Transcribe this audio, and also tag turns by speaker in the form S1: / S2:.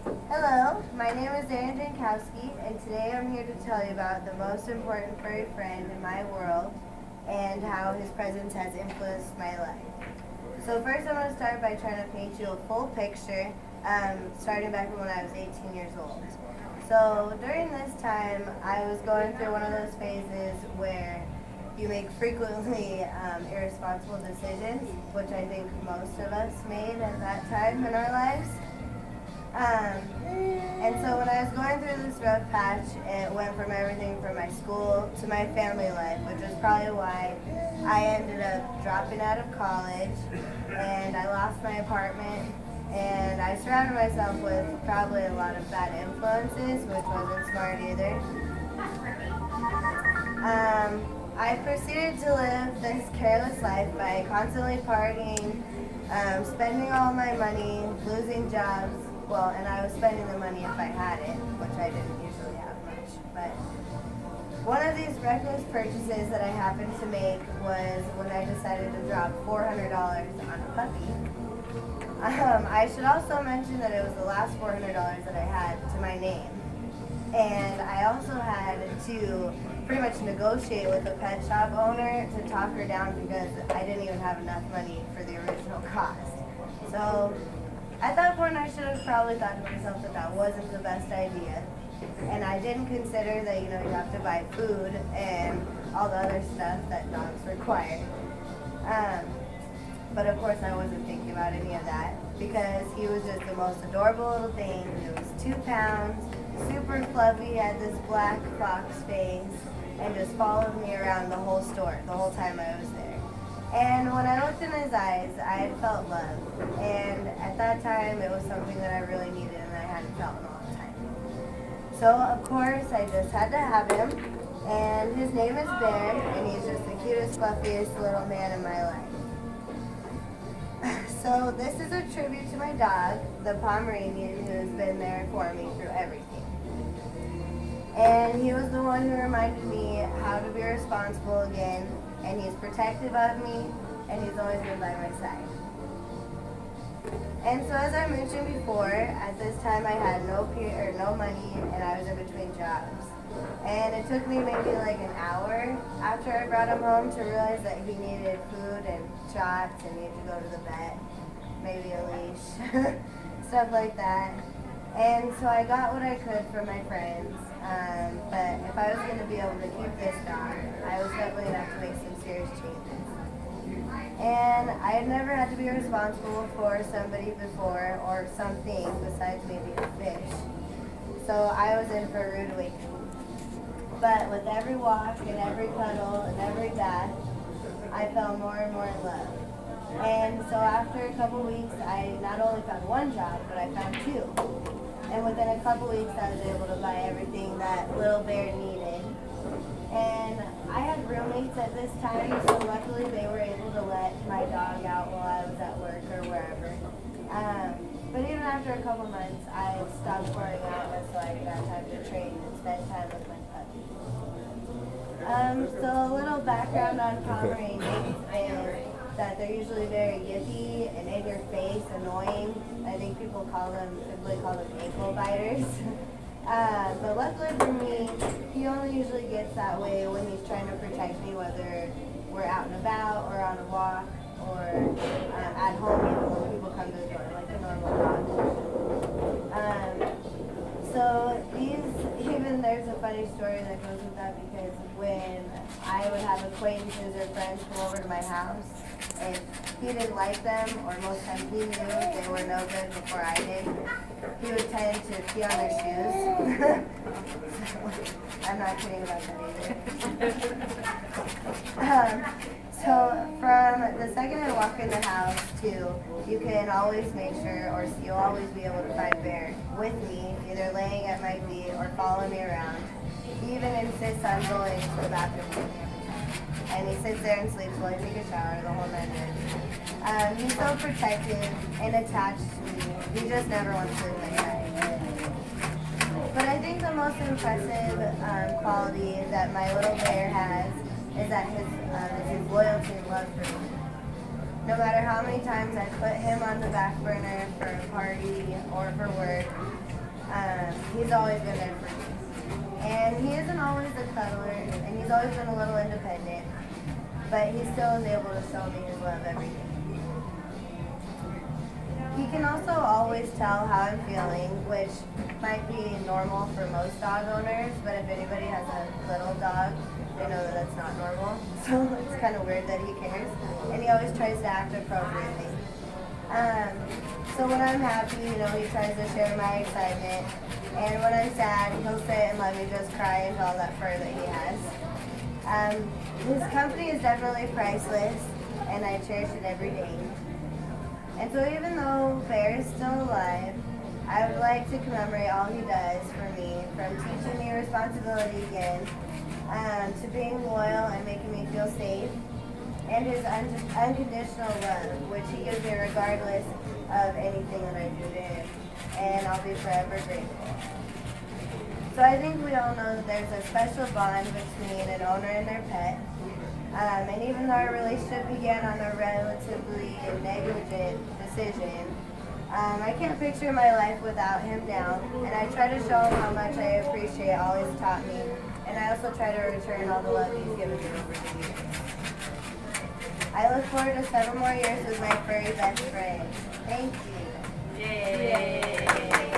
S1: Hello, my name is Erin Jankowski, and today I'm here to tell you about the most important furry friend in my world and how his presence has influenced my life. So first I'm going to start by trying to paint you a full picture, starting back from when I was 18 years old. So during this time, I was going through one of those phases where you make frequently irresponsible decisions, which I think most of us made at that time in our lives. And so when I was going through this rough patch, it went from everything from my school to my family life, which was probably why I ended up dropping out of college, and I lost my apartment, and I surrounded myself with probably a lot of bad influences, which wasn't smart either. I proceeded to live this careless life by constantly partying, spending all my money, losing jobs. Well, and I was spending the money if I had it, which I didn't usually have much. But one of these reckless purchases that I happened to make was when I decided to drop $400 on a puppy. I should also mention that it was the last $400 that I had to my name. And I also had to pretty much negotiate with the pet shop owner to talk her down because I didn't even have enough money for the original cost. So at that point, I should have probably thought to myself that that wasn't the best idea. And I didn't consider that, you have to buy food and all the other stuff that dogs require. But of course, I wasn't thinking about any of that because he was just the most adorable little thing. He was 2 pounds, super fluffy, had this black fox face, and just followed me around the whole store the whole time I was there. And when I looked in his eyes, I had felt love. And at that time, it was something that I really needed and I hadn't felt in a long time. So, of course, I just had to have him. And his name is Bear, and he's just the cutest, fluffiest little man in my life. So, this is a tribute to my dog, the Pomeranian, who has been there for me through everything. And he was the one who reminded me how to be responsible again. And he's protective of me, and he's always been by my side. And so as I mentioned before, at this time I had no money, and I was in between jobs. And it took me maybe like an hour after I brought him home to realize that he needed food and shots and needed to go to the vet, maybe a leash, stuff like that. And so I got what I could from my friends. But if I was going to be able to keep this dog, I was definitely going to have to make some serious changes. And I had never had to be responsible for somebody before or something besides maybe a fish. So I was in for a rude awakening. But with every walk and every cuddle and every bath, I fell more and more in love. And so after a couple weeks, I not only found one job, but I found 2. And within a couple weeks, I was able to buy everything that little Bear needed. And I had roommates at this time, so luckily they were able to let my dog out while I was at work or wherever. But even after a couple months, I stopped pouring hours so I could have time to train and spend time with my puppy. So a little background on Pomeranians is that they're usually very yippy and in your face, annoying. I think people typically call them ankle biters. But luckily for me, he only usually gets that way when he's trying to protect me, whether we're out and about or on a walk or at home even when people come to the door, like a normal dog. So there's a funny story that goes with that because when I would have acquaintances or friends come over to my house, if he didn't like them, or most times he knew they were no good before I did, he would tend to pee on their shoes. I'm not kidding about that either. So from the second I walk in the house to, you can always make sure, or you'll always be able to find Bear with me, either laying at my feet or following me around. He even insists on going to the bathroom with me every time. And he sits there and sleeps while I take a shower, the whole 9 yards. He's so protective and attached to me. He just never wants to leave my side. But I think the most impressive quality that my little Bear has is that his loyalty and love for me. No matter how many times I put him on the back burner for a party or for work, He's always been there for me. And he isn't always a cuddler, and he's always been a little independent, but he still is able to show me his love every day. He can also always tell how I'm feeling, which might be normal for most dog owners, but if anybody has a little dog, they know that that's not normal. So it's kind of weird that he cares, and he always tries to act appropriately. So when I'm happy, he tries to share my excitement, and when I'm sad, he'll sit and let me just cry into all that fur that he has. His company is definitely priceless, and I cherish it every day. And so even though Bear is still alive, I would like to commemorate all he does for me, from teaching me responsibility again, to being loyal and making me feel safe, and his unconditional love, which he gives me regardless of anything that I do to him, and I'll be forever grateful. So I think we all know that there's a special bond between an owner and their pet, and even though our relationship began on a relatively negligent decision, I can't picture my life without him now, and I try to show him how much I appreciate all he's taught me, and I also try to return all the love he's given me over the years. I look forward to 7 more years with my furry best friend. Thank you.
S2: Yay!